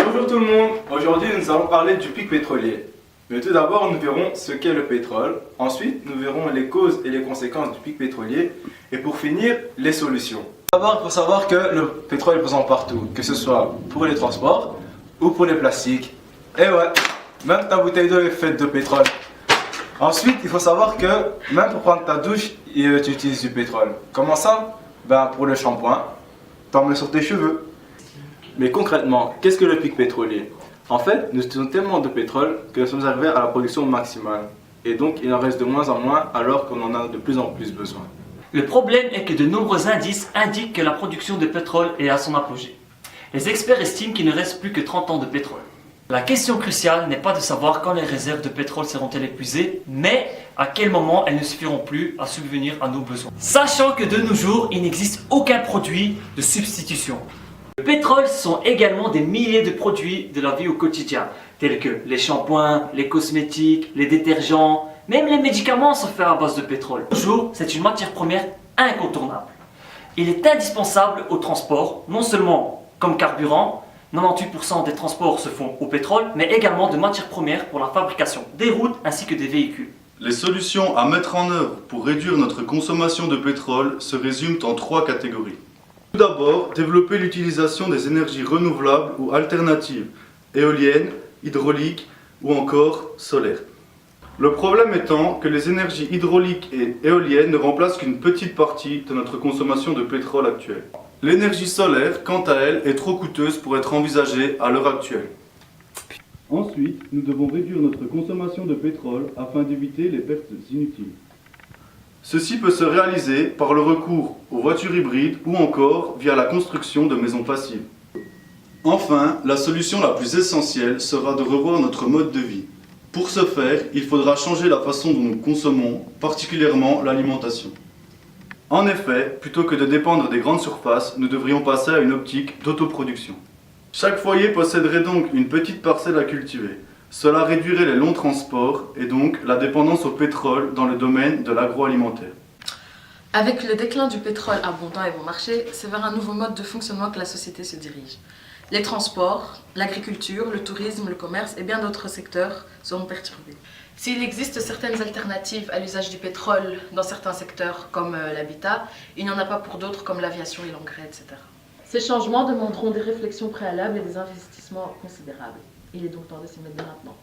Bonjour tout le monde, aujourd'hui nous allons parler du pic pétrolier. Mais tout d'abord nous verrons ce qu'est le pétrole, ensuite nous verrons les causes et les conséquences du pic pétrolier et pour finir les solutions. D'abord il faut savoir que le pétrole est présent partout, que ce soit pour les transports ou pour les plastiques. Et ouais, même ta bouteille d'eau est faite de pétrole. Ensuite il faut savoir que même pour prendre ta douche tu utilises du pétrole. Comment ça? Ben pour le shampoing, t'en mets sur tes cheveux. Mais concrètement, qu'est-ce que le pic pétrolier? En fait, nous utilisons tellement de pétrole que nous sommes arrivés à la production maximale. Et donc, il en reste de moins en moins alors qu'on en a de plus en plus besoin. Le problème est que de nombreux indices indiquent que la production de pétrole est à son apogée. Les experts estiment qu'il ne reste plus que 30 ans de pétrole. La question cruciale n'est pas de savoir quand les réserves de pétrole seront-elles épuisées, mais à quel moment elles ne suffiront plus à subvenir à nos besoins. Sachant que de nos jours, il n'existe aucun produit de substitution. Le pétrole, ce sont également des milliers de produits de la vie au quotidien, tels que les shampoings, les cosmétiques, les détergents, même les médicaments sont faits à base de pétrole. Toujours, c'est une matière première incontournable. Il est indispensable au transport, non seulement comme carburant, 98% des transports se font au pétrole, mais également de matières premières pour la fabrication des routes ainsi que des véhicules. Les solutions à mettre en œuvre pour réduire notre consommation de pétrole se résument en 3 catégories. Tout d'abord, développer l'utilisation des énergies renouvelables ou alternatives, éoliennes, hydrauliques ou encore solaires. Le problème étant que les énergies hydrauliques et éoliennes ne remplacent qu'une petite partie de notre consommation de pétrole actuelle. L'énergie solaire, quant à elle, est trop coûteuse pour être envisagée à l'heure actuelle. Ensuite, nous devons réduire notre consommation de pétrole afin d'éviter les pertes inutiles. Ceci peut se réaliser par le recours aux voitures hybrides ou encore via la construction de maisons passives. Enfin, la solution la plus essentielle sera de revoir notre mode de vie. Pour ce faire, il faudra changer la façon dont nous consommons, particulièrement l'alimentation. En effet, plutôt que de dépendre des grandes surfaces, nous devrions passer à une optique d'autoproduction. Chaque foyer posséderait donc une petite parcelle à cultiver. Cela réduirait les longs transports et donc la dépendance au pétrole dans le domaine de l'agroalimentaire. Avec le déclin du pétrole abondant et bon marché, c'est vers un nouveau mode de fonctionnement que la société se dirige. Les transports, l'agriculture, le tourisme, le commerce et bien d'autres secteurs seront perturbés. S'il existe certaines alternatives à l'usage du pétrole dans certains secteurs comme l'habitat, il n'y en a pas pour d'autres comme l'aviation et l'engrais, etc. Ces changements demanderont des réflexions préalables et des investissements considérables. Il est donc temps de s'y mettre dès maintenant.